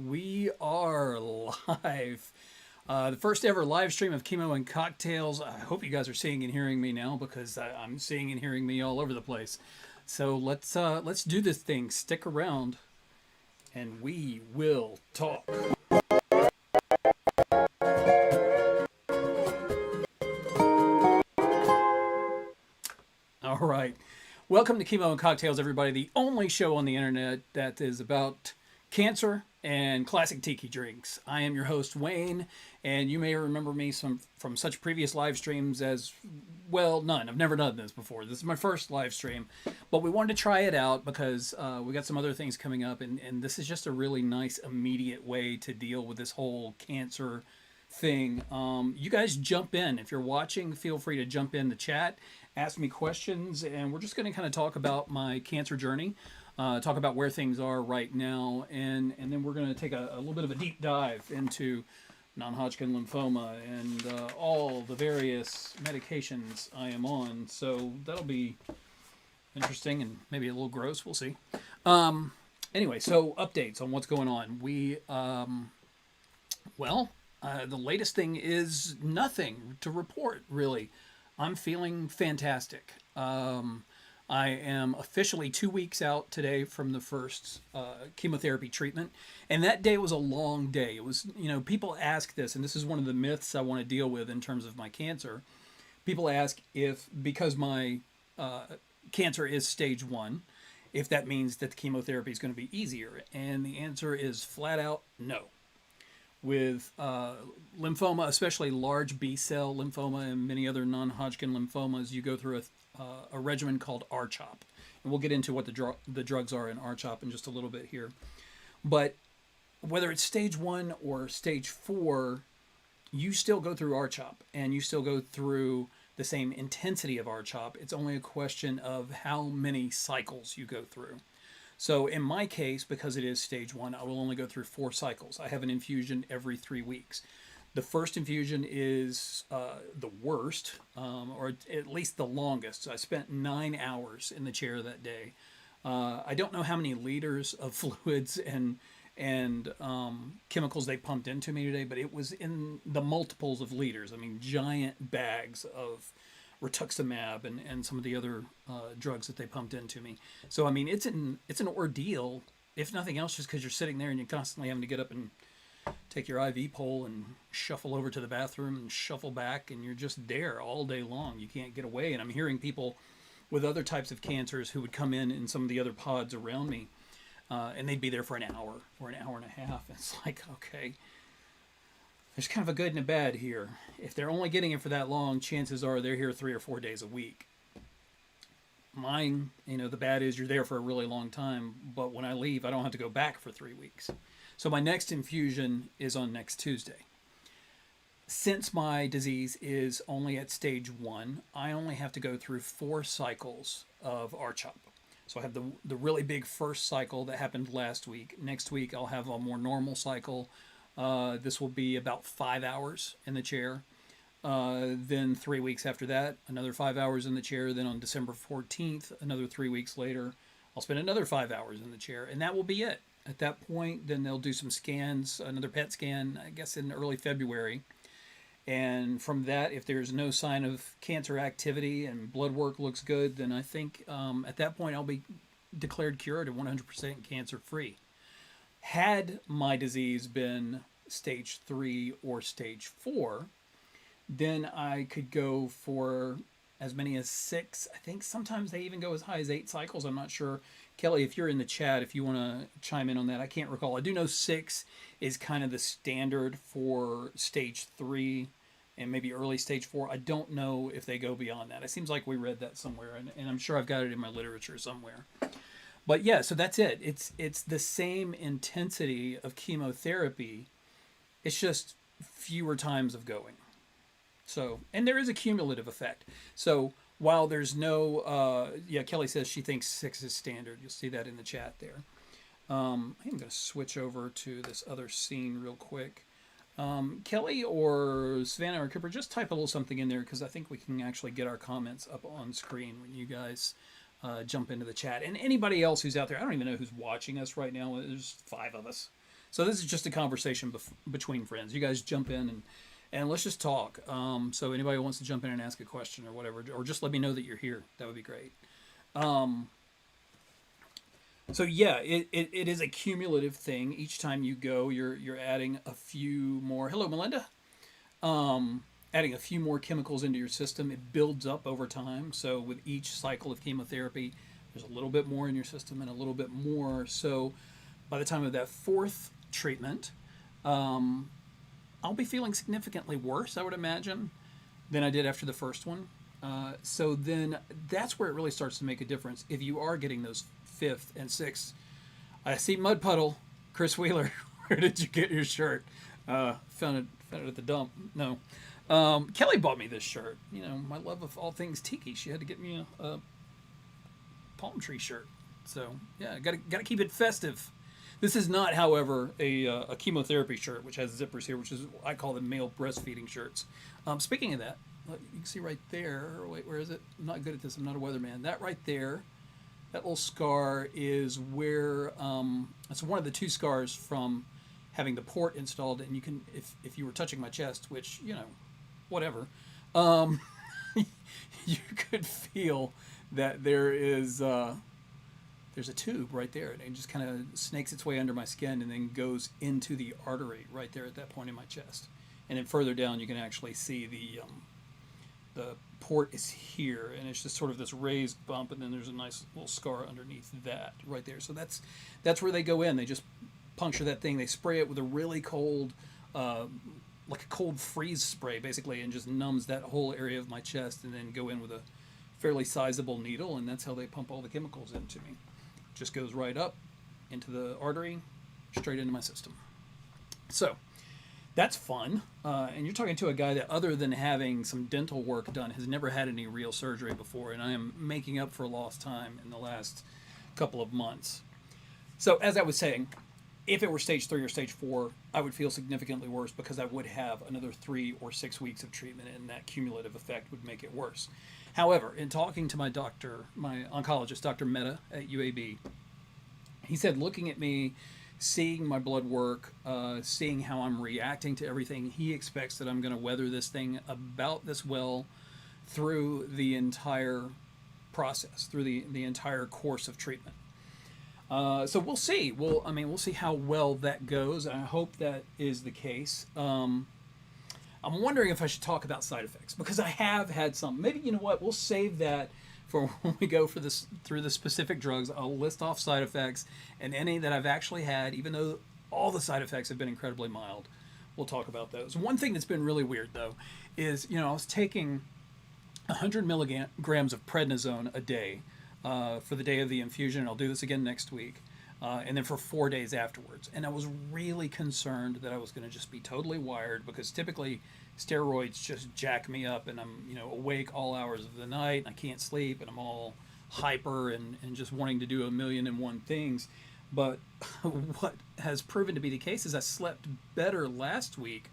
We are live. The first ever live stream of Chemo and Cocktails. I hope you guys are seeing and hearing me now because I'm seeing and hearing me all over the place. So let's do this thing. Stick around, and we will talk. All right. Welcome to Chemo and Cocktails, everybody. The only show on the internet that is about cancer and classic tiki drinks. I am your host, Wayne, and you may remember me from such previous live streams as, well, none. I've never done this before. This is my first live stream, but we wanted to try it out because we got some other things coming up, and this is just a really nice, immediate way to deal with this whole cancer thing. You guys jump in. If you're watching, feel free to jump in the chat, ask me questions, and we're just going to kind of talk about my cancer journey. Talk about where things are right now, and then we're going to take a little bit of a deep dive into non-Hodgkin lymphoma and all the various medications I am on. So that'll be interesting and maybe a little gross. We'll see. Anyway, so updates on what's going on. The latest thing is nothing to report, really. I'm feeling fantastic. I am officially 2 weeks out today from the first chemotherapy treatment. And that day was a long day. It was, people ask this, and this is one of the myths I want to deal with in terms of my cancer. People ask if, because my cancer is stage 1, if that means that the chemotherapy is going to be easier. And the answer is flat out no. With lymphoma, especially large B-cell lymphoma and many other non-Hodgkin lymphomas, you go through a regimen called R-CHOP. And we'll get into what the drugs are in R-CHOP in just a little bit here. But whether it's stage 1 or stage 4, you still go through R-CHOP, and you still go through the same intensity of R-CHOP. It's only a question of how many cycles you go through. So in my case, because it is stage 1, I will only go through 4 cycles. I have an infusion every 3 weeks. The first infusion is the worst, or at least the longest. I spent 9 hours in the chair that day. I don't know how many liters of fluids and chemicals they pumped into me today, but it was in the multiples of liters. I mean, giant bags of rituximab and some of the other drugs that they pumped into me. So, I mean, it's an ordeal, if nothing else, just because you're sitting there and you're constantly having to get up and take your IV pole and shuffle over to the bathroom and shuffle back, and you're just there all day long. You can't get away. And I'm hearing people with other types of cancers who would come in some of the other pods around me, and they'd be there for an hour or an hour and a half. It's like, okay, there's kind of a good and a bad here. If they're only getting it for that long, chances are they're here 3 or 4 days a week. Mine, the bad is you're there for a really long time, but when I leave, I don't have to go back for 3 weeks. So my next infusion is on next Tuesday. Since my disease is only at stage 1, I only have to go through 4 cycles of R-CHOP. So I have the really big first cycle that happened last week. Next week, I'll have a more normal cycle. This will be about 5 hours in the chair. Then 3 weeks after that, another 5 hours in the chair. Then on December 14th, another 3 weeks later, I'll spend another 5 hours in the chair. And that will be it. At that point, then they'll do some scans, another PET scan, I guess in early February. And from that, if there's no sign of cancer activity and blood work looks good, then I think at that point I'll be declared cured and 100% cancer-free. Had my disease been stage 3 or stage 4, then I could go for as many as 6. I think sometimes they even go as high as 8 cycles. I'm not sure. Kelly, if you're in the chat, if you want to chime in on that, I can't recall. I do know 6 is kind of the standard for stage 3 and maybe early stage 4. I don't know if they go beyond that. It seems like we read that somewhere, and I'm sure I've got it in my literature somewhere. But yeah, so that's it. It's the same intensity of chemotherapy. It's just fewer times of going. So, and there is a cumulative effect. So while there's no, Kelly says she thinks 6 is standard. You'll see that in the chat there. I'm going to switch over to this other scene real quick. Kelly or Savannah or Cooper, just type a little something in there because I think we can actually get our comments up on screen when you guys jump into the chat. And anybody else who's out there, I don't even know who's watching us right now. There's 5 of us. So this is just a conversation between friends. You guys jump in and let's just talk. So anybody who wants to jump in and ask a question or whatever, or just let me know that you're here. That would be great. So yeah, it is a cumulative thing. Each time you go, you're adding a few more. Hello, Melinda. Adding a few more chemicals into your system. It builds up over time. So with each cycle of chemotherapy, there's a little bit more in your system and a little bit more. So by the time of that fourth treatment, I'll be feeling significantly worse, I would imagine, than I did after the first one. So then that's where it really starts to make a difference. If you are getting those fifth and sixth, I see Mud Puddle, Chris Wheeler. Where did you get your shirt? Found it at the dump. No, Kelly bought me this shirt. You know, my love of all things tiki. She had to get me a palm tree shirt. So yeah, gotta keep it festive. This is not, however, a chemotherapy shirt, which has zippers here, which is I call them male breastfeeding shirts. Speaking of that, you can see right there. Wait, where is it? I'm not good at this. I'm not a weatherman. That right there, that little scar is where it's one of the two scars from having the port installed. And you can, if you were touching my chest, which whatever, you could feel that there's a tube right there, and it just kind of snakes its way under my skin and then goes into the artery right there at that point in my chest. And then further down, you can actually see the port is here, and it's just sort of this raised bump, and then there's a nice little scar underneath that right there. So that's where they go in. They just puncture that thing. They spray it with a really cold, like a cold freeze spray, basically, and just numbs that whole area of my chest, and then go in with a fairly sizable needle, and that's how they pump all the chemicals into me. Just goes right up into the artery, straight into my system. So that's fun. And you're talking to a guy that, other than having some dental work done, has never had any real surgery before. And I am making up for lost time in the last couple of months. So as I was saying, if it were stage 3 or stage 4, I would feel significantly worse because I would have another 3 or 6 weeks of treatment, and that cumulative effect would make it worse. However, in talking to my doctor, my oncologist, Dr. Mehta at UAB, he said, looking at me, seeing my blood work, seeing how I'm reacting to everything, he expects that I'm going to weather this thing about this well through the entire process, through the entire course of treatment. So we'll see. We'll see how well that goes. I hope that is the case. I'm wondering if I should talk about side effects, because I have had some. Maybe, you know what, we'll save that for when we go through the specific drugs. I'll list off side effects, and any that I've actually had, even though all the side effects have been incredibly mild, we'll talk about those. One thing that's been really weird, though, is, I was taking 100 milligrams of prednisone a day for the day of the infusion, and I'll do this again next week. And then for 4 days afterwards. And I was really concerned that I was going to just be totally wired, because typically steroids just jack me up, and I'm awake all hours of the night, and I can't sleep, and I'm all hyper and just wanting to do a million and one things. But what has proven to be the case is I slept better last week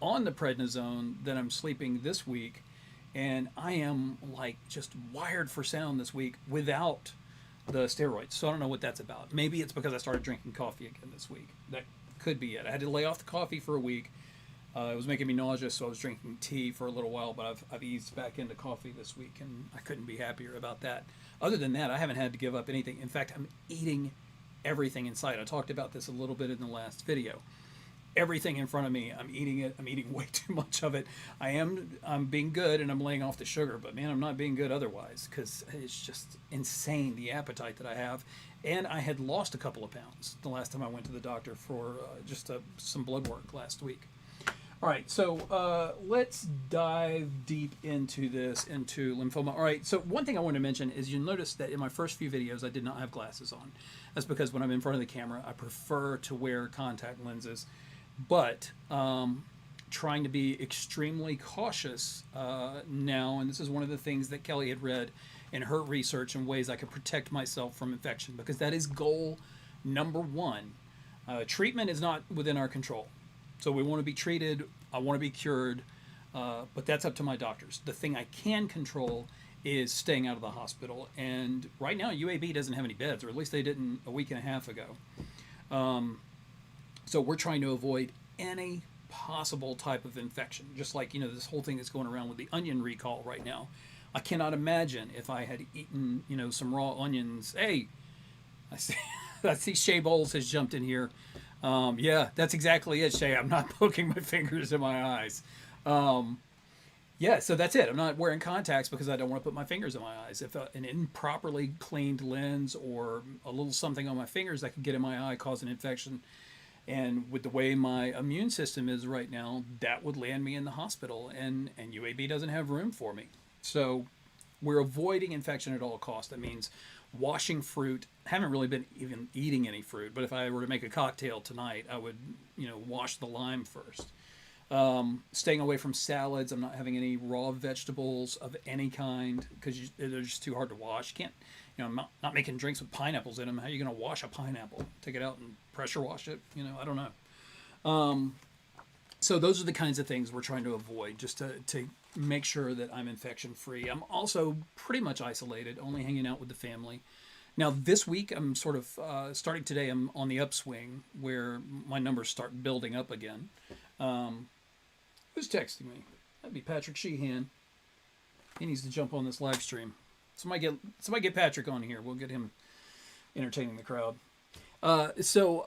on the prednisone than I'm sleeping this week. And I am like just wired for sound this week without the steroids. So I don't know what that's about. Maybe it's because I started drinking coffee again this week. That could be it. I had to lay off the coffee for a week. It was making me nauseous, so I was drinking tea for a little while, but I've eased back into coffee this week, and I couldn't be happier about that. Other than that, I haven't had to give up anything. In fact, I'm eating everything in sight. I talked about this a little bit in the last video. Everything in front of me, I'm eating it. I'm eating way too much of it. I'm being good, and I'm laying off the sugar, but man, I'm not being good otherwise, because it's just insane, the appetite that I have. And I had lost a couple of pounds the last time I went to the doctor for some blood work last week. All right, so let's dive deep into lymphoma. All right, so one thing I want to mention is you'll notice that in my first few videos, I did not have glasses on. That's because when I'm in front of the camera, I prefer to wear contact lenses. But trying to be extremely cautious now, and this is one of the things that Kelli had read in her research and ways I could protect myself from infection, because that is goal number one. Treatment is not within our control. So we want to be treated, I want to be cured, but that's up to my doctors. The thing I can control is staying out of the hospital. And right now, UAB doesn't have any beds, or at least they didn't a week and a half ago. So we're trying to avoid any possible type of infection, just like, this whole thing that's going around with the onion recall right now. I cannot imagine if I had eaten, some raw onions. Hey, I see, I see Shay Bowles has jumped in here. Yeah, that's exactly it, Shay. I'm not poking my fingers in my eyes. Um, yeah, so that's it. I'm not wearing contacts because I don't want to put my fingers in my eyes. If an improperly cleaned lens or a little something on my fingers that could get in my eye cause an infection, and with the way my immune system is right now, that would land me in the hospital, and UAB doesn't have room for me. So we're avoiding infection at all costs. That means washing fruit. I haven't really been even eating any fruit, but if I were to make a cocktail tonight, I would, wash the lime first. Staying away from salads. I'm not having any raw vegetables of any kind because they're just too hard to wash. You can't, I'm not making drinks with pineapples in them. How are you going to wash a pineapple? Take it out and pressure wash it? I don't know. So those are the kinds of things we're trying to avoid just to make sure that I'm infection free. I'm also pretty much isolated, only hanging out with the family. Now, this week, I'm sort of starting today, I'm on the upswing where my numbers start building up again. Who's texting me? That'd be Patrick Sheehan. He needs to jump on this live stream. Somebody get Patrick on here. We'll get him entertaining the crowd. So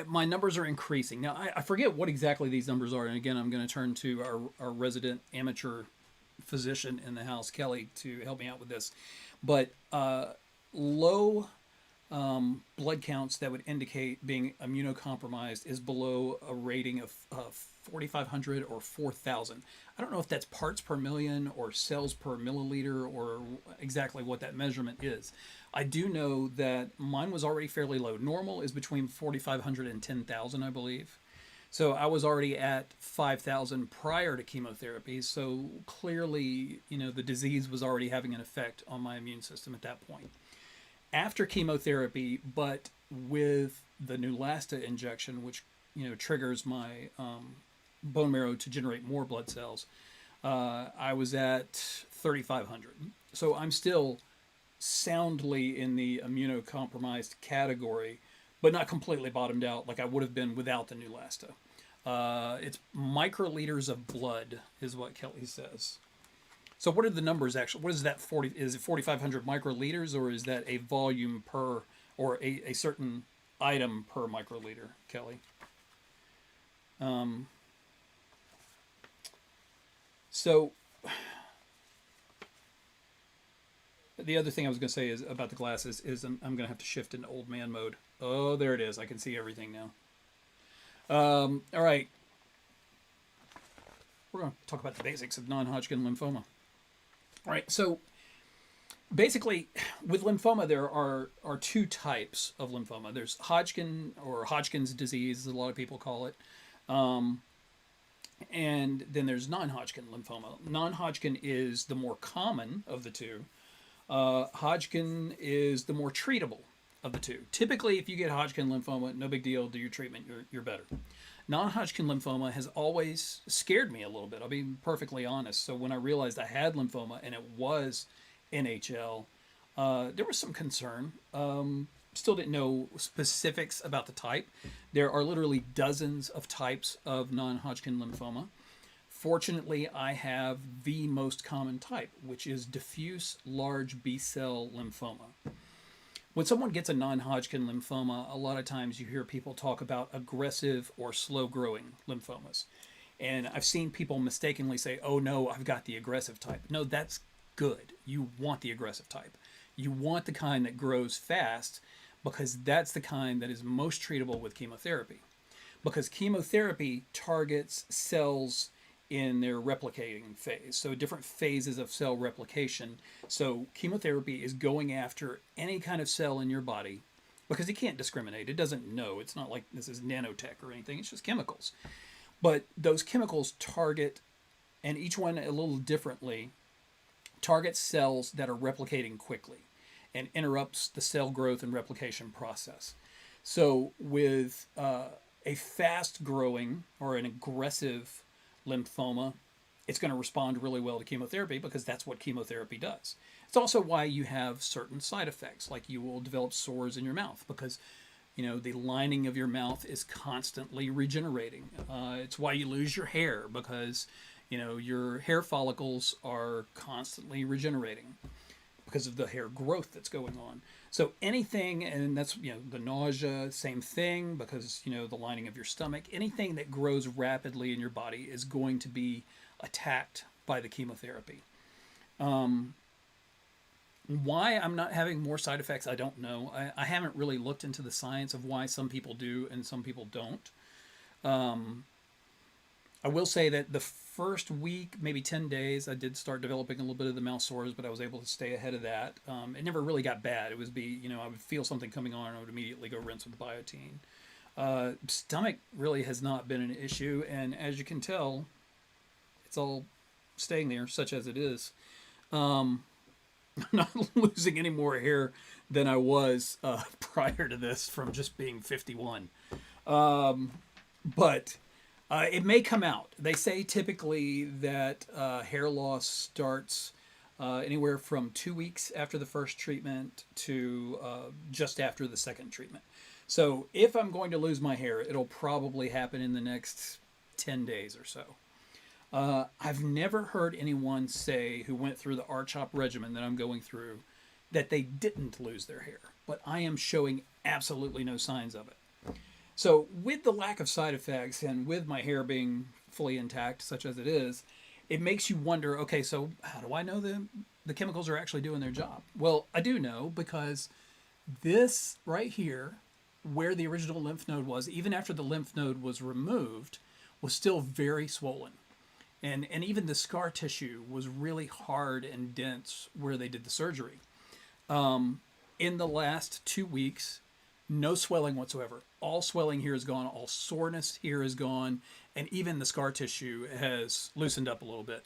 my numbers are increasing. Now, I forget what exactly these numbers are. And again, I'm going to turn to our resident amateur physician in the house, Kelli, to help me out with this. But low blood counts that would indicate being immunocompromised is below a rating of 4,500 or 4,000. I don't know if that's parts per million or cells per milliliter or exactly what that measurement is. I do know that mine was already fairly low. Normal is between 4,500 and 10,000, I believe. So I was already at 5,000 prior to chemotherapy. So clearly, the disease was already having an effect on my immune system at that point. After chemotherapy, but with the Neulasta injection, which triggers my bone marrow to generate more blood cells, I was at 3,500. So I'm still soundly in the immunocompromised category, but not completely bottomed out like I would have been without the Neulasta. It's microliters of blood is what Kelli says. So what are the numbers actually? What is that 40? Is it 4,500 microliters, or is that a volume per, or a certain item per microliter, Kelli? So the other thing I was going to say is about the glasses is I'm going to have to shift into old man mode. Oh, there it is. I can see everything now. All right. We're going to talk about the basics of non-Hodgkin lymphoma. All right, so basically, with lymphoma, there are two types of lymphoma. There's Hodgkin, or Hodgkin's disease, as a lot of people call it, and then there's non-Hodgkin lymphoma. Non-Hodgkin is the more common of the two. Hodgkin is the more treatable of the two. Typically, if you get Hodgkin lymphoma, no big deal, do your treatment, you're better. Non-Hodgkin lymphoma has always scared me a little bit. I'll be perfectly honest. So when I realized I had lymphoma and it was NHL, there was some concern. Still didn't know specifics about the type. There are literally dozens of types of non-Hodgkin lymphoma. Fortunately, I have the most common type, which is diffuse large B-cell lymphoma. When someone gets a non-Hodgkin lymphoma, a lot of times you hear people talk about aggressive or slow-growing lymphomas. And I've seen people mistakenly say, oh no, I've got the aggressive type. No, that's good. You want the aggressive type. You want the kind that grows fast because that's the kind that is most treatable with chemotherapy. Because chemotherapy targets cells in their replicating phase. So different phases of cell replication. So chemotherapy is going after any kind of cell in your body because it can't discriminate. It doesn't know. It's not like this is nanotech or anything. It's just chemicals. But those chemicals target, and each one a little differently, targets cells that are replicating quickly and interrupts the cell growth and replication process. So with a fast growing or an aggressive lymphoma, it's going to respond really well to chemotherapy because that's what chemotherapy does. It's also why you have certain side effects, like you will develop sores in your mouth because The lining of your mouth is constantly regenerating. It's why you lose your hair, because your hair follicles are constantly regenerating because of the hair growth that's going on. So anything, and that's the nausea, same thing, because the lining of your stomach, anything that grows rapidly in your body is going to be attacked by the chemotherapy. Why I'm not having more side effects, I don't know. I haven't really looked into the science of why some people do and some people don't. I will say that the first week, maybe 10 days, I did start developing a little bit of the mouth sores, but I was able to stay ahead of that. It never really got bad. It would be, I would feel something coming on and I would immediately go rinse with biotin. Stomach really has not been an issue, and as you can tell, it's all staying there, such as it is. I'm not losing any more hair than I was prior to this from just being 51. But it may come out. They say typically that hair loss starts anywhere from 2 weeks after the first treatment to just after the second treatment. So if I'm going to lose my hair, it'll probably happen in the next 10 days or so. I've never heard anyone say who went through the RCHOP regimen that I'm going through that they didn't lose their hair, but I am showing absolutely no signs of it. So with the lack of side effects and with my hair being fully intact, such as it is, it makes you wonder, okay, so how do I know the chemicals are actually doing their job? Well, I do know, because this right here, where the original lymph node was, even after the lymph node was removed, was still very swollen. And even the scar tissue was really hard and dense where they did the surgery. In the last 2 weeks, no swelling whatsoever. All swelling here is gone. All soreness here is gone. And even the scar tissue has loosened up a little bit.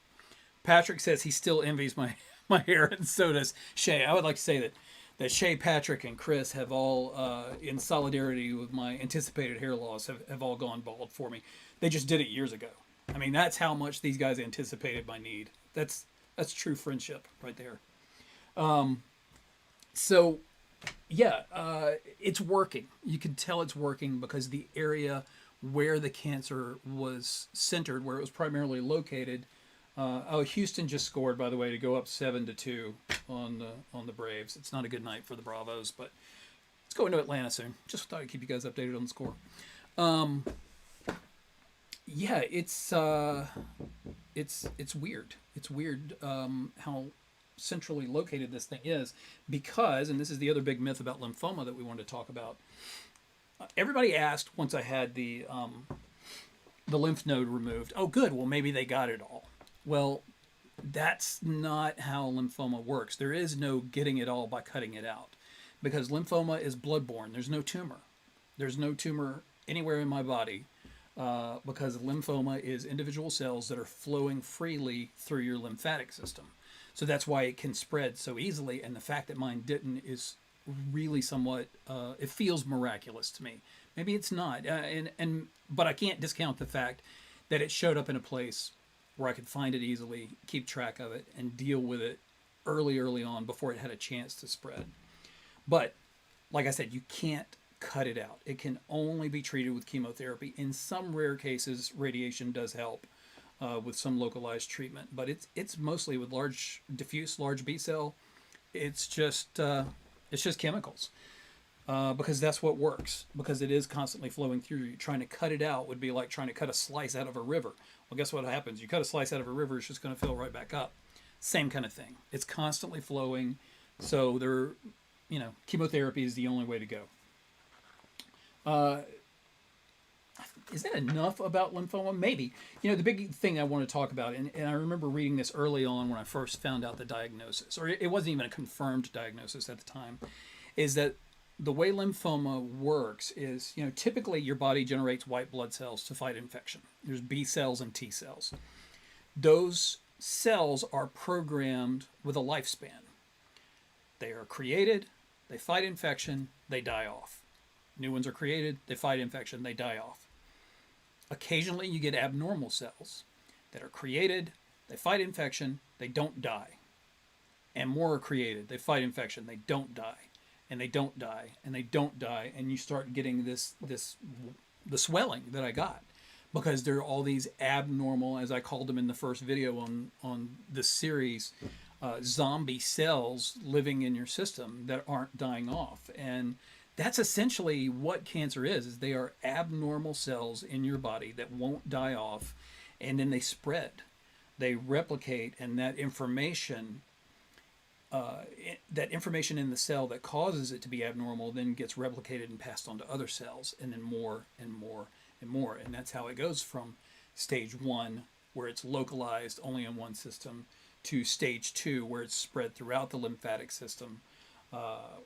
Patrick says he still envies my hair, and so does Shay. I would like to say that Shay, Patrick, and Chris have all, in solidarity with my anticipated hair loss, have all gone bald for me. They just did it years ago. I mean, that's how much these guys anticipated my need. That's true friendship right there. So, yeah, it's working. You can tell it's working because the area where the cancer was centered, where it was primarily located. Houston just scored, by the way, to go up 7-2 on the Braves. It's not a good night for the Bravos, but it's going to Atlanta soon. Just thought I'd keep you guys updated on the score. Yeah, it's weird. It's weird how centrally located this thing is, because, and this is the other big myth about lymphoma that we wanted to talk about. Everybody asked once I had the lymph node removed, oh good, well maybe they got it all. Well, that's not how lymphoma works. There is no getting it all by cutting it out, because lymphoma is bloodborne. There's no tumor. There's no tumor anywhere in my body. Because lymphoma is individual cells that are flowing freely through your lymphatic system. So that's why it can spread so easily, and the fact that mine didn't is really somewhat, it feels miraculous to me. Maybe it's not, but I can't discount the fact that it showed up in a place where I could find it easily, keep track of it, and deal with it early on before it had a chance to spread. But, like I said, you can't cut it out. It can only be treated with chemotherapy. In some rare cases, radiation does help with some localized treatment, but it's mostly with diffuse large B cell. It's just chemicals, because that's what works. Because it is constantly flowing through you. Trying to cut it out would be like trying to cut a slice out of a river. Well, guess what happens? You cut a slice out of a river, it's just going to fill right back up. Same kind of thing. It's constantly flowing, so chemotherapy is the only way to go. Is that enough about lymphoma? Maybe. The big thing I want to talk about, and I remember reading this early on when I first found out the diagnosis, or it wasn't even a confirmed diagnosis at the time, is that the way lymphoma works is, typically your body generates white blood cells to fight infection. There's B cells and T cells. Those cells are programmed with a lifespan. They are created, they fight infection, they die off. New ones are created, they fight infection, they die off. Occasionally you get abnormal cells that are created, they fight infection, they don't die. And more are created, they fight infection, they don't die. and they don't die, and they don't die, and you start getting the swelling that I got, because there are all these abnormal, as I called them in the first video on this series, zombie cells living in your system that aren't dying off. And that's essentially what cancer is they are abnormal cells in your body that won't die off, and then they spread, they replicate, and that information in the cell that causes it to be abnormal then gets replicated and passed on to other cells, and then more and more and more. And that's how it goes from stage 1, where it's localized only in one system, to stage 2, where it's spread throughout the lymphatic system,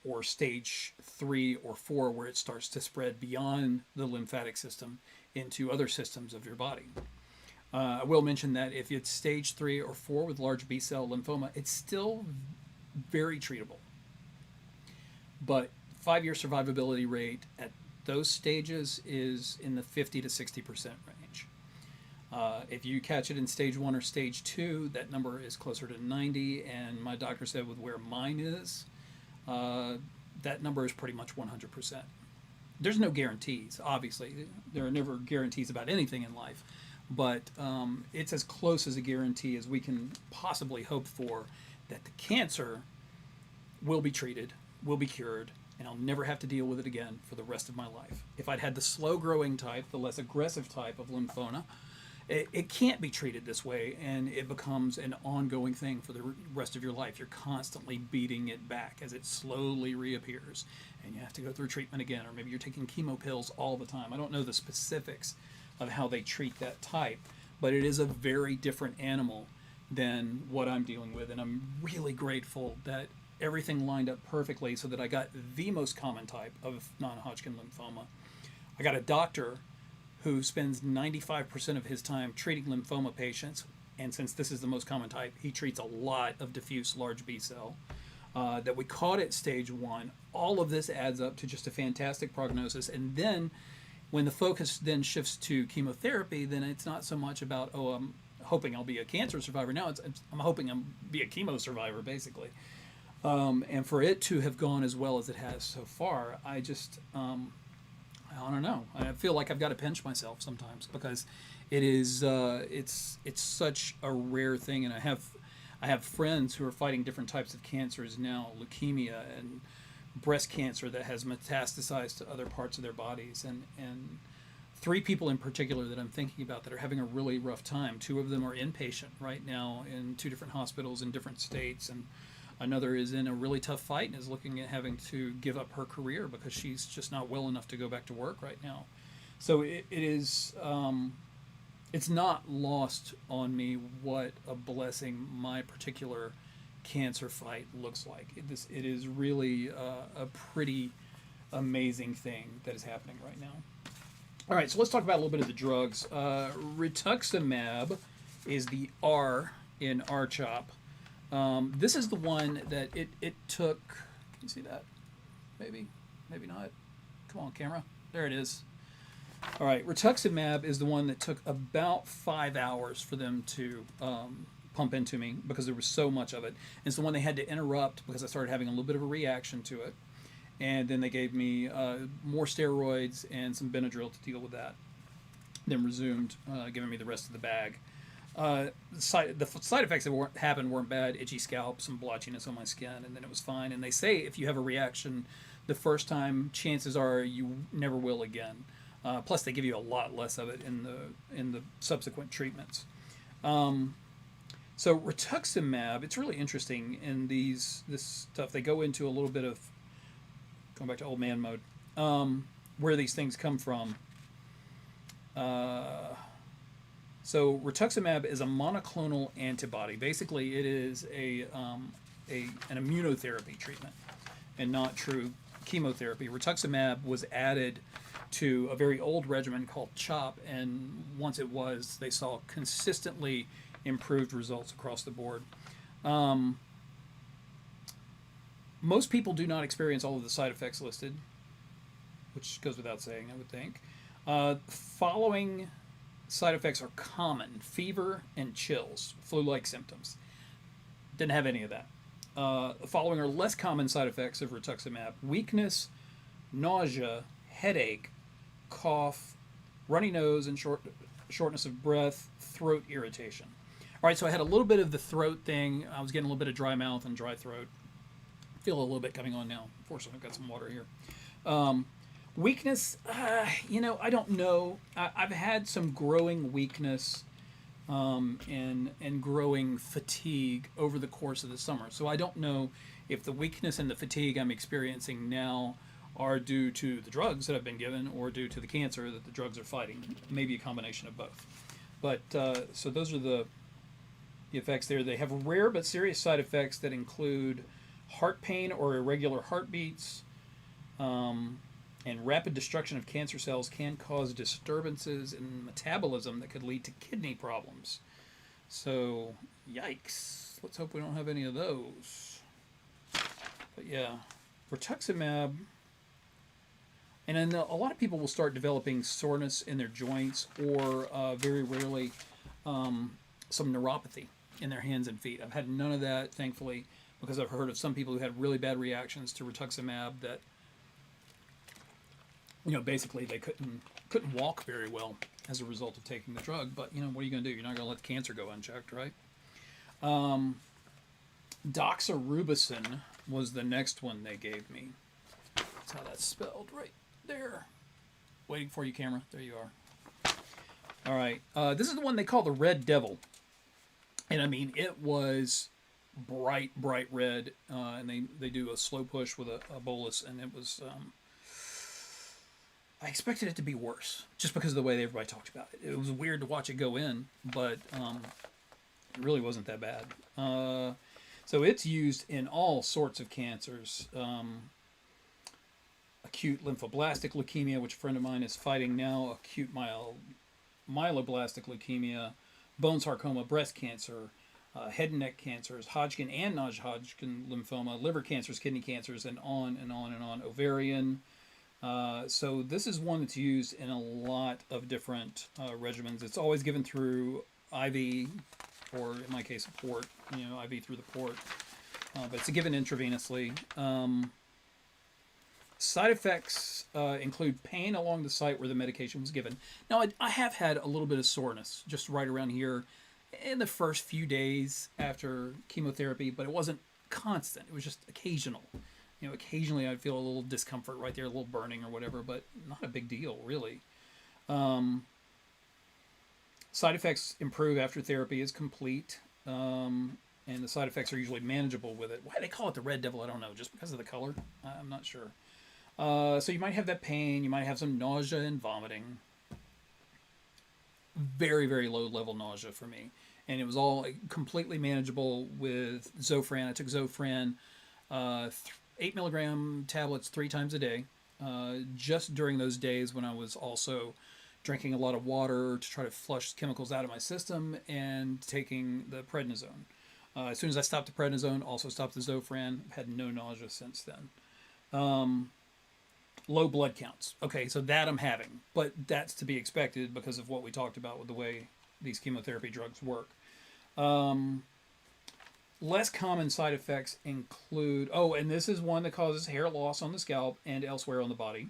or stage 3 or 4, where it starts to spread beyond the lymphatic system into other systems of your body. I will mention that if it's stage 3 or 4 with large B-cell lymphoma, it's still very treatable. But 5-year survivability rate at those stages is in the 50 to 60% range. If you catch it in stage 1 or stage 2, that number is closer to 90, and my doctor said with where mine is, that number is pretty much 100%. There's no guarantees, obviously. There are never guarantees about anything in life, but it's as close as a guarantee as we can possibly hope for, that the cancer will be treated, will be cured, and I'll never have to deal with it again for the rest of my life. If I'd had the slow-growing type, the less aggressive type of lymphoma, it can't be treated this way, and it becomes an ongoing thing for the rest of your life. You're constantly beating it back as it slowly reappears, and you have to go through treatment again, or maybe you're taking chemo pills all the time. I don't know the specifics of how they treat that type, but it is a very different animal than what I'm dealing with, and I'm really grateful that everything lined up perfectly so that I got the most common type of non-Hodgkin lymphoma. I got a doctor who spends 95% of his time treating lymphoma patients, and since this is the most common type, he treats a lot of diffuse large B-cell. That we caught at stage 1. All of this adds up to just a fantastic prognosis, and then when the focus then shifts to chemotherapy, then it's not so much about, oh, I'm hoping I'll be a cancer survivor. Now I'm hoping I'll be a chemo survivor, basically. And for it to have gone as well as it has so far, I just, I don't know. I feel like I've got to pinch myself sometimes, because it is, it's such a rare thing. And I have friends who are fighting different types of cancers now, leukemia and breast cancer that has metastasized to other parts of their bodies, and 3 people in particular that I'm thinking about that are having a really rough time. 2 of them are inpatient right now in 2 different hospitals in different states, and another is in a really tough fight and is looking at having to give up her career because she's just not well enough to go back to work right now. So it is, it's not lost on me what a blessing my particular cancer fight looks like. It is really a pretty amazing thing that is happening right now. All right, so let's talk about a little bit of the drugs. Rituximab is the R in R-CHOP. This is the one that it took. Can you see that? Maybe not. Come on, camera. There it is. All right, rituximab is the one that took about 5 hours for them to pump into me because there was so much of it. And it's the one they had to interrupt because I started having a little bit of a reaction to it. And then they gave me more steroids and some Benadryl to deal with that. Then resumed giving me the rest of the bag. The side effects that happened weren't bad. Itchy scalp, some blotchiness on my skin, and then it was fine. And they say if you have a reaction the first time, chances are you never will again. Plus, they give you a lot less of it in the subsequent treatments. So rituximab, it's really interesting in this stuff. They go into a little bit of, going back to old man mode, where these things come from. So rituximab is a monoclonal antibody. Basically, it is an immunotherapy treatment and not true chemotherapy. Rituximab was added to a very old regimen called CHOP, and once it was, they saw consistently improved results across the board. Most people do not experience all of the side effects listed, which goes without saying, I would think. Following side effects are common: fever and chills, flu-like symptoms. Didn't have any of that. The following are less common side effects of rituximab: weakness, nausea, headache, cough, runny nose, and shortness of breath, throat irritation. All right, so I had a little bit of the throat thing. I was getting a little bit of dry mouth and dry throat. Feel a little bit coming on now. Fortunately, I've got some water here. Weakness, I don't know. I've had some growing weakness and growing fatigue over the course of the summer. So I don't know if the weakness and the fatigue I'm experiencing now are due to the drugs that I've been given or due to the cancer that the drugs are fighting. Maybe a combination of both. But so those are the effects there. They have rare but serious side effects that include heart pain or irregular heartbeats. And rapid destruction of cancer cells can cause disturbances in metabolism that could lead to kidney problems. So, yikes. Let's hope we don't have any of those. But yeah, rituximab. And then a lot of people will start developing soreness in their joints or very rarely some neuropathy in their hands and feet. I've had none of that, thankfully, because I've heard of some people who had really bad reactions to rituximab that basically they couldn't walk very well as a result of taking the drug. But what are you going to do? You're not going to let the cancer go unchecked, right? Doxorubicin was the next one they gave me. That's how that's spelled right there. Waiting for you, camera. There you are. All right. This is the one they call the Red Devil. And I mean, it was bright red. And they do a slow push with a bolus. And it was... I expected it to be worse, just because of the way everybody talked about it. It was weird to watch it go in, but it really wasn't that bad. So it's used in all sorts of cancers. Acute lymphoblastic leukemia, which a friend of mine is fighting now, acute myeloblastic leukemia, bone sarcoma, breast cancer, head and neck cancers, Hodgkin and non-Hodgkin lymphoma, liver cancers, kidney cancers, and on and on and on, ovarian. So this is one that's used in a lot of different regimens. It's always given through IV, or in my case, a port, IV through the port. But it's given intravenously. Side effects include pain along the site where the medication was given. Now, I have had a little bit of soreness just right around here in the first few days after chemotherapy, but it wasn't constant. It was just occasional. Occasionally I'd feel a little discomfort right there, a little burning or whatever, but not a big deal, really. Side effects improve after therapy is complete, and the side effects are usually manageable with it. Why they call it the Red Devil, I don't know. Just because of the color? I'm not sure. So you might have that pain. You might have some nausea and vomiting. Very, very low level nausea for me. And it was all completely manageable with Zofran. I took Zofran 8 milligram tablets 3 times a day, just during those days when I was also drinking a lot of water to try to flush chemicals out of my system and taking the prednisone. As soon as I stopped the prednisone, also stopped the Zofran. I've had no nausea since then. Low blood counts. Okay, so that I'm having, but that's to be expected because of what we talked about with the way these chemotherapy drugs work. Less common side effects include... Oh, and this is one that causes hair loss on the scalp and elsewhere on the body.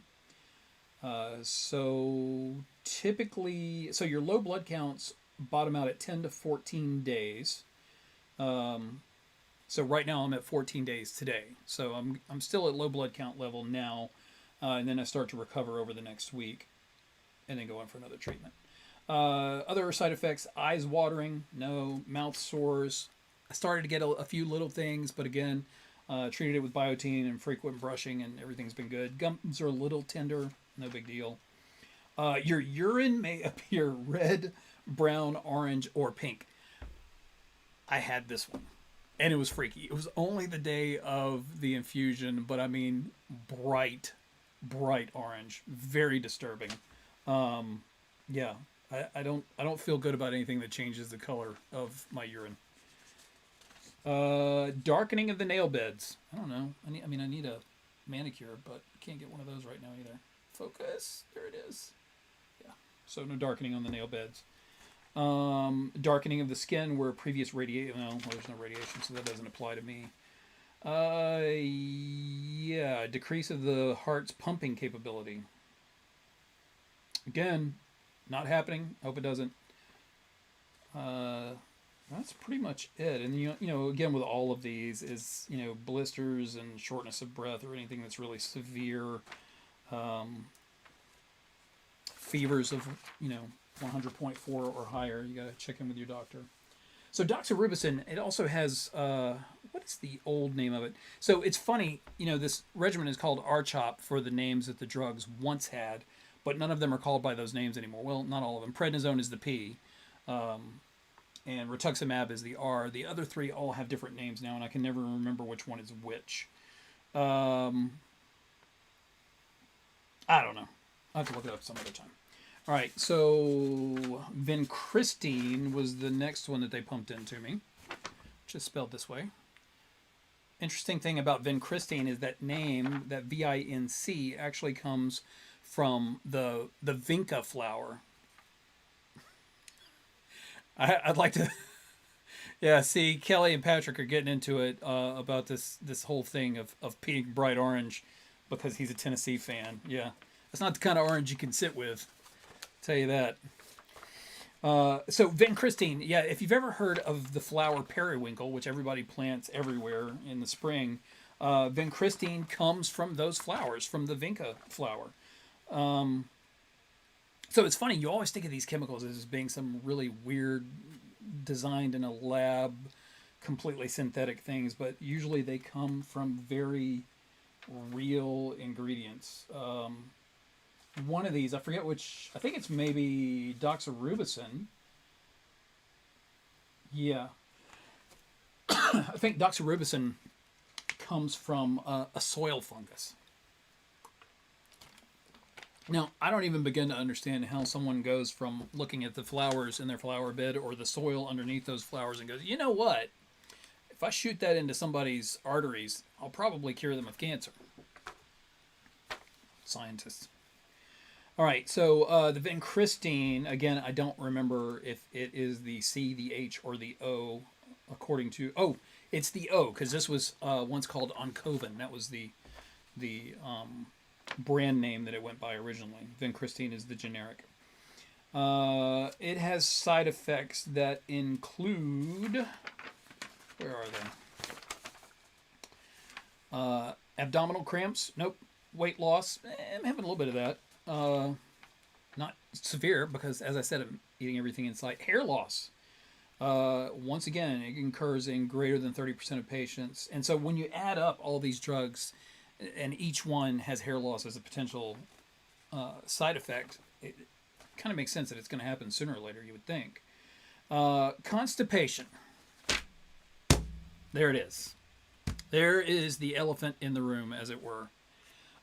So typically... So your low blood counts bottom out at 10 to 14 days. So right now I'm at 14 days today. So I'm still at low blood count level now. And then I start to recover over the next week. And then go on for another treatment. Other side effects, eyes watering, no, mouth sores. I started to get a few little things, but again, treated it with biotin and frequent brushing, and everything's been good. Gums are a little tender, no big deal. Your urine may appear red, brown, orange, or pink. I had this one, and it was freaky. It was only the day of the infusion, but I mean, bright orange, very disturbing. Yeah, I don't feel good about anything that changes the color of my urine. Darkening of the nail beds. I don't know. I need a manicure, but I can't get one of those right now either. Focus. There it is. Yeah. So no darkening on the nail beds. Darkening of the skin where previous radiation... No, there's no radiation, so that doesn't apply to me. Yeah, decrease of the heart's pumping capability. Again, not happening. Hope it doesn't. Uh, that's pretty much it. And again, with all of these is blisters and shortness of breath or anything that's really severe. Um, Fevers of 100.4 or higher. You got to check in with your doctor. So doxorubicin, it also has what is the old name of it? So it's funny, this regimen is called RCHOP for the names that the drugs once had, but none of them are called by those names anymore. Well, not all of them. Prednisone is the P, and rituximab is the R. The other three all have different names now, and I can never remember which one is which. I don't know. I'll have to look it up some other time. All right, so vincristine was the next one that they pumped into me, which is spelled this way. Interesting thing about vincristine is that name, that VINC, actually comes from the vinca flower. I'd like to, yeah. See, Kelly and Patrick are getting into it about this whole thing of being bright orange because he's a Tennessee fan. Yeah, that's not the kind of orange you can sit with. Tell you that. So vincristine, yeah. If you've ever heard of the flower periwinkle, which everybody plants everywhere in the spring, vincristine comes from those flowers, from the vinca flower. So it's funny. You always think of these chemicals as being some really weird, designed in a lab, completely synthetic things, but usually they come from very real ingredients. One of these, I forget which, I think it's maybe doxorubicin. Yeah. I think doxorubicin comes from a soil fungus. Now, I don't even begin to understand how someone goes from looking at the flowers in their flower bed or the soil underneath those flowers and goes, you know what? If I shoot that into somebody's arteries, I'll probably cure them of cancer. Scientists. All right, so the vincristine, again, I don't remember if it is the C, the H, or the O, according to... Oh, it's the O, because this was once called Oncovin. That was the brand name that it went by originally. Vincristine is the generic. It has side effects that include... Where are they? Abdominal cramps? Nope. Weight loss? I'm having a little bit of that. Not severe because, as I said, I'm eating everything in sight. Hair loss. Once again, it occurs in greater than 30% of patients. And so when you add up all these drugs, and each one has hair loss as a potential side effect, it kind of makes sense that it's going to happen sooner or later, you would think. Constipation. There it is. There is the elephant in the room, as it were.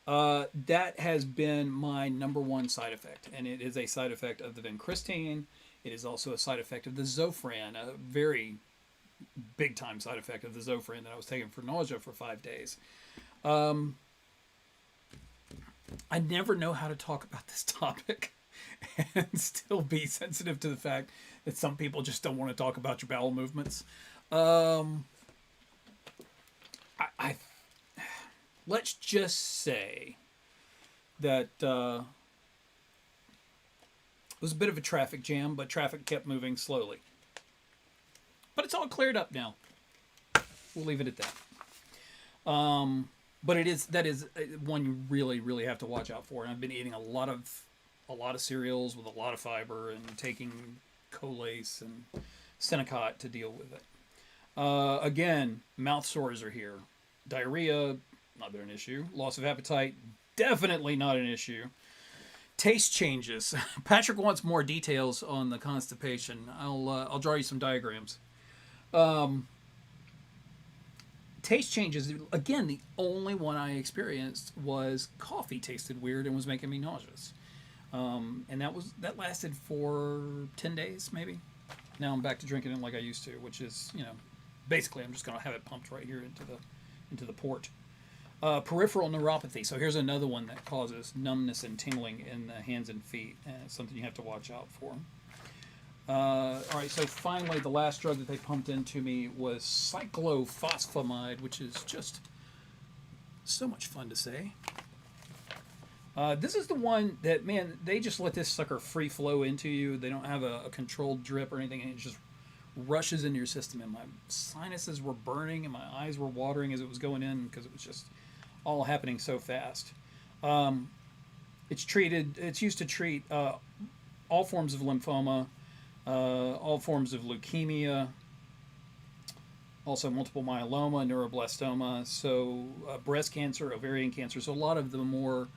That has been my number one side effect, and it is a side effect of the vincristine. It is also a side effect of the Zofran, a very big time side effect of the Zofran that I was taking for nausea for 5 days. I never know how to talk about this topic and still be sensitive to the fact that some people just don't want to talk about your bowel movements. I let's just say that it was a bit of a traffic jam, but traffic kept moving slowly. But it's all cleared up now. We'll leave it at that. But that is one you really, really have to watch out for. And I've been eating a lot of cereals with a lot of fiber and taking Colace and Senecot to deal with it. Again, mouth sores are here. Diarrhea, not an issue. Loss of appetite, definitely not an issue. Taste changes. Patrick wants more details on the constipation. I'll draw you some diagrams. Taste changes. Again, the only one I experienced was coffee tasted weird and was making me nauseous. And that lasted for 10 days, maybe. Now I'm back to drinking it like I used to, which is, basically I'm just going to have it pumped right here into the port. Peripheral neuropathy. So here's another one that causes numbness and tingling in the hands and feet. And it's something you have to watch out for. All right, so finally, the last drug that they pumped into me was cyclophosphamide, which is just so much fun to say. This is the one that, man, they just let this sucker free flow into you. They don't have a controlled drip or anything, and it just rushes into your system. And my sinuses were burning, and my eyes were watering as it was going in because it was just all happening so fast. It's used to treat all forms of lymphoma, all forms of leukemia, also multiple myeloma, neuroblastoma, so breast cancer, ovarian cancer. So a lot of the more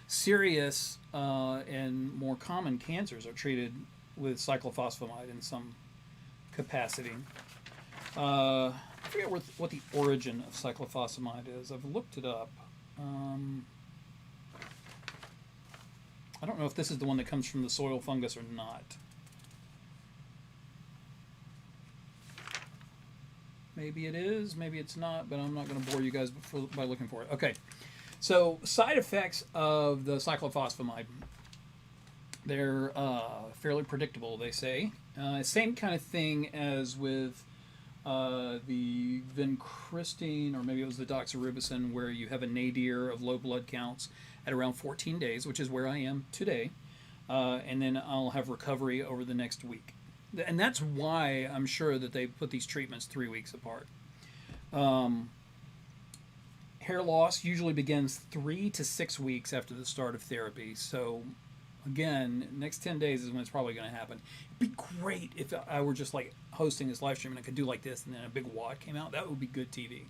serious and more common cancers are treated with cyclophosphamide in some capacity. I forget what the origin of cyclophosphamide is. I've looked it up. I don't know if this is the one that comes from the soil fungus or not. Maybe it is, maybe it's not, but I'm not going to bore you guys by looking for it. Okay, so side effects of the cyclophosphamide. They're fairly predictable, they say. Same kind of thing as with the vincristine, or maybe it was the doxorubicin, where you have a nadir of low blood counts at around 14 days, which is where I am today. And then I'll have recovery over the next week. And that's why I'm sure that they put these treatments 3 weeks apart. Hair loss usually begins 3 to 6 weeks after the start of therapy. So, again, next 10 days is when it's probably going to happen. It'd be great if I were just like hosting this live stream and I could do like this and then a big wad came out. That would be good TV.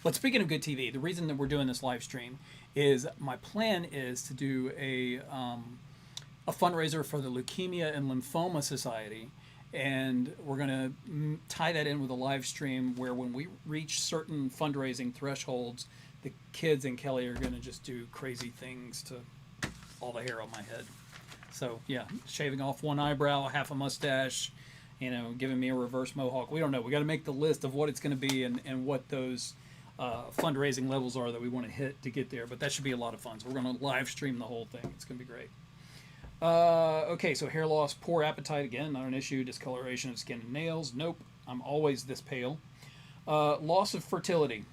But speaking of good TV, the reason that we're doing this live stream is my plan is to do a fundraiser for the Leukemia and Lymphoma Society. And we're going to tie that in with a live stream where when we reach certain fundraising thresholds, the kids and Kelli are going to just do crazy things to all the hair on my head. So, yeah, shaving off one eyebrow, half a mustache, giving me a reverse mohawk. We don't know. We got to make the list of what it's going to be and what those fundraising levels are that we want to hit to get there. But that should be a lot of fun. So we're going to live stream the whole thing. It's going to be great. Okay, so hair loss, poor appetite, again, not an issue. Discoloration of skin and nails, nope. I'm always this pale. Loss of fertility.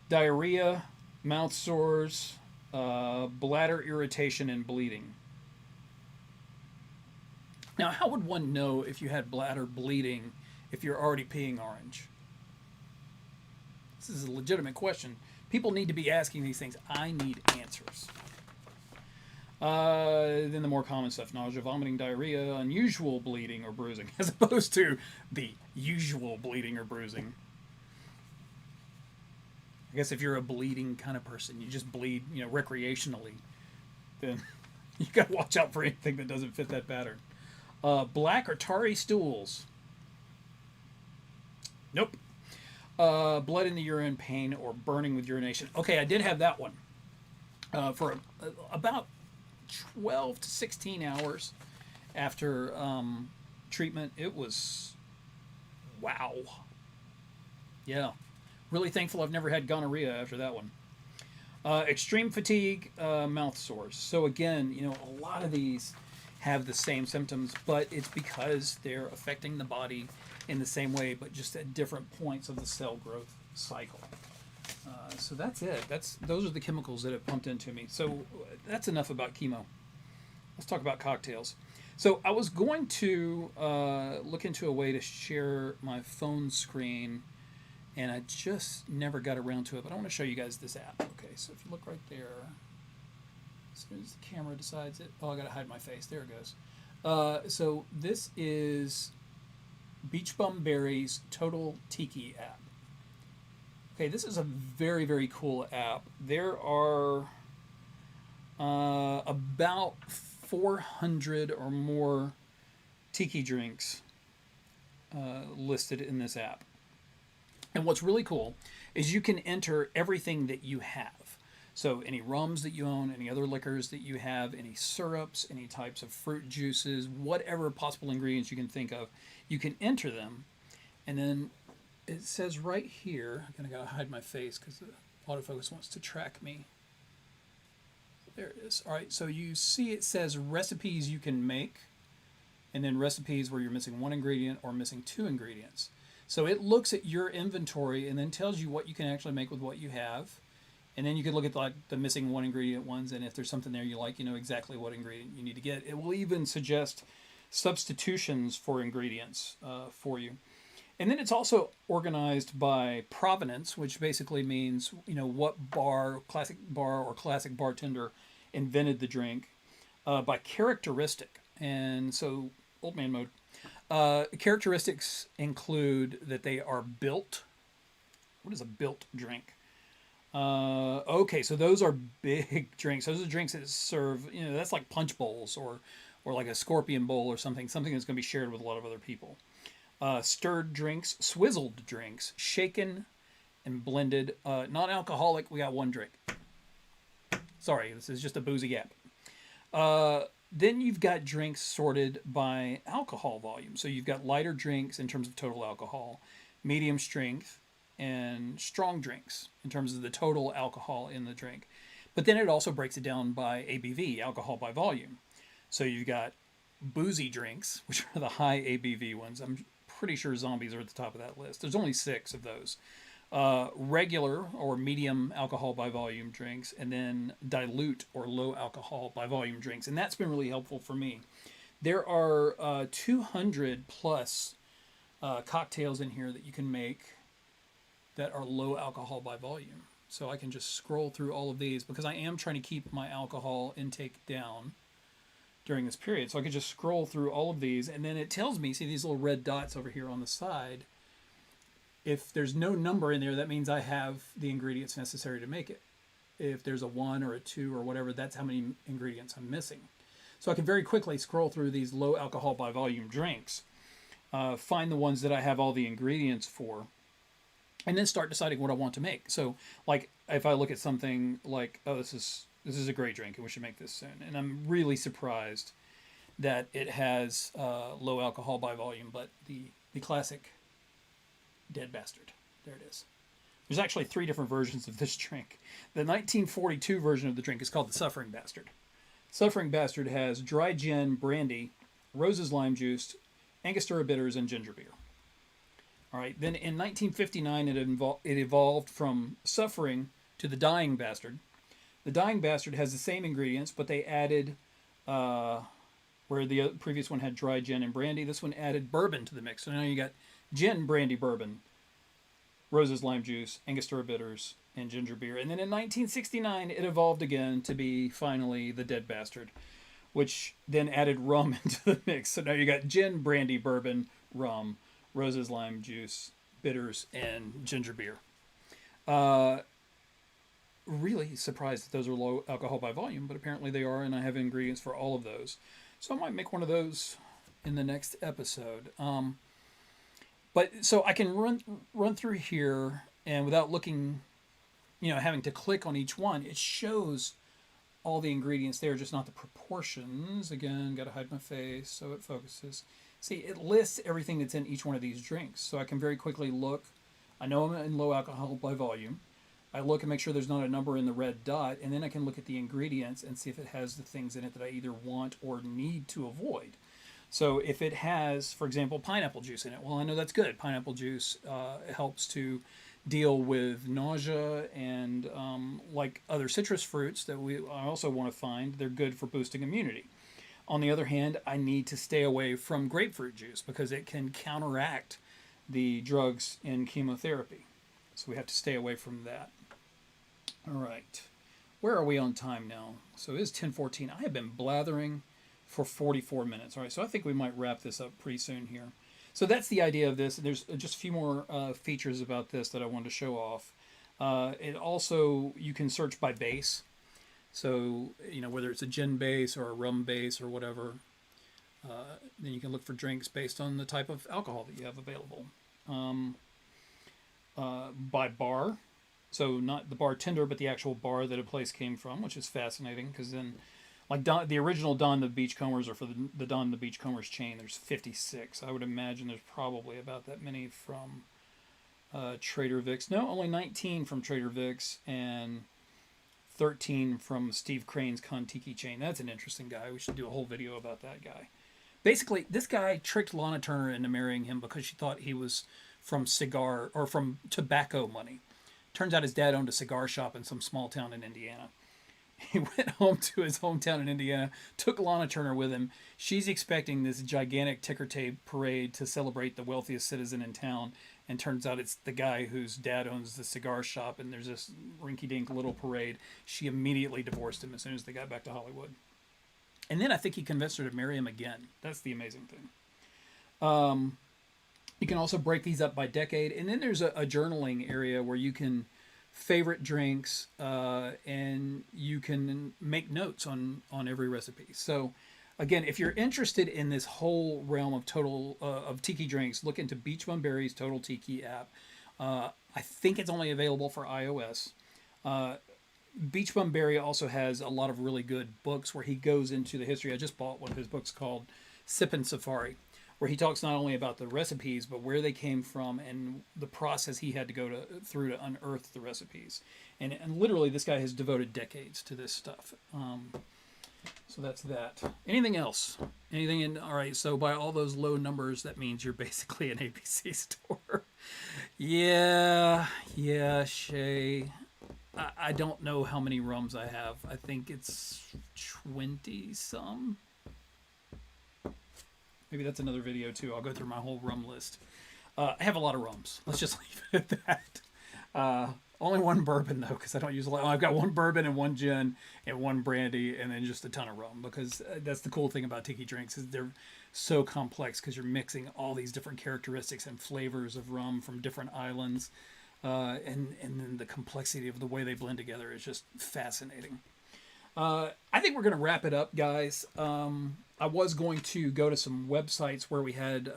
Diarrhea, mouth sores, bladder irritation, and bleeding. Now, how would one know if you had bladder bleeding if you're already peeing orange? This is a legitimate question. People need to be asking these things. I need answers. Then the more common stuff: nausea, vomiting, diarrhea, unusual bleeding or bruising, as opposed to the usual bleeding or bruising. I guess if you're a bleeding kind of person, you just bleed, recreationally, then you got to watch out for anything that doesn't fit that pattern. Black or tarry stools. Nope. Blood in the urine, pain, or burning with urination. Okay, I did have that one for about 12 to 16 hours after treatment. It was, wow. Yeah. Really thankful I've never had gonorrhea after that one. Extreme fatigue, mouth sores. So again, a lot of these have the same symptoms, but it's because they're affecting the body in the same way, but just at different points of the cell growth cycle. So that's it. Those are the chemicals that have pumped into me. So that's enough about chemo. Let's talk about cocktails. So I was going to look into a way to share my phone screen, and I just never got around to it. But I want to show you guys this app. Okay, so if you look right there, as soon as the camera decides it, I got to hide my face. There it goes. So this is Beach Bum Berry's Total Tiki app. Okay, this is a very, very cool app. There are about 400 or more tiki drinks listed in this app. And what's really cool is you can enter everything that you have. So any rums that you own, any other liquors that you have, any syrups, any types of fruit juices, whatever possible ingredients you can think of, you can enter them. And then it says right here, I'm going to hide my face because the autofocus wants to track me. There it is. All right, so you see it says recipes you can make, and then recipes where you're missing one ingredient or missing two ingredients. So it looks at your inventory and then tells you what you can actually make with what you have. And then you could look at like the missing one ingredient ones, and if there's something there you like, you know exactly what ingredient you need to get. It will even suggest substitutions for ingredients for you. And then it's also organized by provenance, which basically means, you know, what bar, classic bar or classic bartender invented the drink, by characteristic. And so, old man mode. Characteristics include that they are built. What is a built drink? Okay, so those are big drinks. Those are drinks that serve, you know, that's like punch bowls or like a scorpion bowl or something, something that's going to be shared with a lot of other people. Stirred drinks, swizzled drinks, shaken and blended. Non-alcoholic, we got one drink. Sorry, this is just a boozy gap. Then you've got drinks sorted by alcohol volume. So you've got lighter drinks in terms of total alcohol, medium strength, and strong drinks in terms of the total alcohol in the drink. But then it also breaks it down by ABV, alcohol by volume. So you've got boozy drinks, which are the high ABV ones. I'm pretty sure zombies are at the top of that list. There's only 6 of those. Regular or medium alcohol by volume drinks, and then dilute or low alcohol by volume drinks. And that's been really helpful for me. There are 200 plus cocktails in here that you can make that are low alcohol by volume. So I can just scroll through all of these because I am trying to keep my alcohol intake down during this period. So I could just scroll through all of these, and then it tells me, see these little red dots over here on the side, if there's no number in there, that means I have the ingredients necessary to make it. If there's a 1 or a 2 or whatever, that's how many ingredients I'm missing. So I can very quickly scroll through these low alcohol by volume drinks, find the ones that I have all the ingredients for, and then start deciding what I want to make. So like if I look at something like, oh, this is a great drink and we should make this soon. And I'm really surprised that it has low alcohol by volume, but the classic Dead Bastard. There it is. There's actually 3 different versions of this drink. The 1942 version of the drink is called the Suffering Bastard. Suffering Bastard has dry gin, brandy, roses lime juice, Angostura bitters, and ginger beer. All right. Then in 1959, it evolved from Suffering to the Dying Bastard. The Dying Bastard has the same ingredients, but they added, where the previous one had dry gin and brandy, this one added bourbon to the mix. So now you got gin, brandy, bourbon, roses, lime juice, Angostura bitters, and ginger beer. And then in 1969, it evolved again to be finally the Dead Bastard, which then added rum into the mix. So now you got gin, brandy, bourbon, rum, roses, lime juice, bitters, and ginger beer. Really surprised that those are low alcohol by volume, but apparently they are, and I have ingredients for all of those. So I might make one of those in the next episode. But so I can run through here, and without looking, you know, having to click on each one, it shows all the ingredients there, just not the proportions. Again, got to hide my face so it focuses. See, it lists everything that's in each one of these drinks, so I can very quickly look. I know I'm in low alcohol by volume. I look and make sure there's not a number in the red dot, and then I can look at the ingredients and see if it has the things in it that I either want or need to avoid. So if it has, for example, pineapple juice in it, well, I know that's good. Pineapple juice helps to deal with nausea and like other citrus fruits that I also want to find, they're good for boosting immunity. On the other hand, I need to stay away from grapefruit juice because it can counteract the drugs in chemotherapy. So we have to stay away from that. All right. Where are we on time now? So it is 10:14. I have been blathering for 44 minutes. All right, so I think we might wrap this up pretty soon here. So that's the idea of this. There's just a few more features about this that I wanted to show off. It also, you can search by base. So, you know, whether it's a gin base or a rum base or whatever, then you can look for drinks based on the type of alcohol that you have available. By bar. So not the bartender, but the actual bar that a place came from, which is fascinating because then, like the original Don the Beachcombers, or for the Don the Beachcombers chain, there's 56. I would imagine there's probably about that many from Trader Vic's. No, only 19 from Trader Vic's and 13 from Steve Crane's Kon-Tiki chain. That's an interesting guy. We should do a whole video about that guy. Basically, this guy tricked Lana Turner into marrying him because she thought he was from tobacco money. Turns out his dad owned a cigar shop in some small town in Indiana. He went home to his hometown in Indiana, took Lana Turner with him. She's expecting this gigantic ticker tape parade to celebrate the wealthiest citizen in town. And turns out it's the guy whose dad owns the cigar shop, and there's this rinky-dink little parade. She immediately divorced him as soon as they got back to Hollywood. And then I think he convinced her to marry him again. That's the amazing thing. You can also break these up by decade. And then there's a journaling area where you can favorite drinks, and you can make notes on every recipe. So again, if you're interested in this whole realm of tiki drinks, look into Beach Bum Berry's Total Tiki app. I think it's only available for iOS. Beach Bum Berry also has a lot of really good books where he goes into the history. I just bought one of his books called Sippin' Safari, where he talks not only about the recipes, but where they came from and the process he had to go through to unearth the recipes. And literally, this guy has devoted decades to this stuff. So that's that. Anything else? Anything in? All right, so by all those low numbers, that means you're basically an ABC store. Yeah, Shay. I don't know how many rums I have. I think it's 20-some. Maybe that's another video, too. I'll go through my whole rum list. I have a lot of rums. Let's just leave it at that. Only one bourbon, though, because I don't use a lot. I've got one bourbon and one gin and one brandy and then just a ton of rum, because that's the cool thing about tiki drinks is they're so complex because you're mixing all these different characteristics and flavors of rum from different islands. And then the complexity of the way they blend together is just fascinating. I think we're going to wrap it up, guys. I was going to go to some websites where we had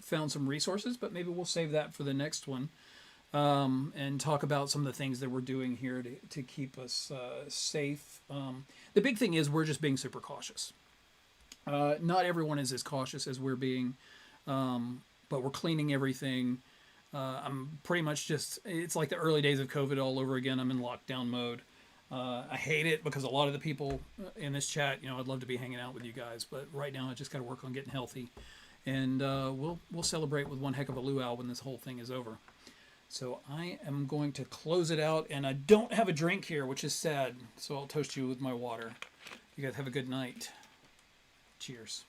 found some resources, but maybe we'll save that for the next one, and talk about some of the things that we're doing here to keep us safe. The big thing is we're just being super cautious. Not everyone is as cautious as we're being, but we're cleaning everything. I'm pretty much it's like the early days of COVID all over again. I'm in lockdown mode. I hate it because a lot of the people in this chat, I'd love to be hanging out with you guys, but right now I just got to work on getting healthy, and we'll celebrate with one heck of a luau when this whole thing is over. So I am going to close it out, and I don't have a drink here, which is sad. So I'll toast you with my water. You guys have a good night. Cheers.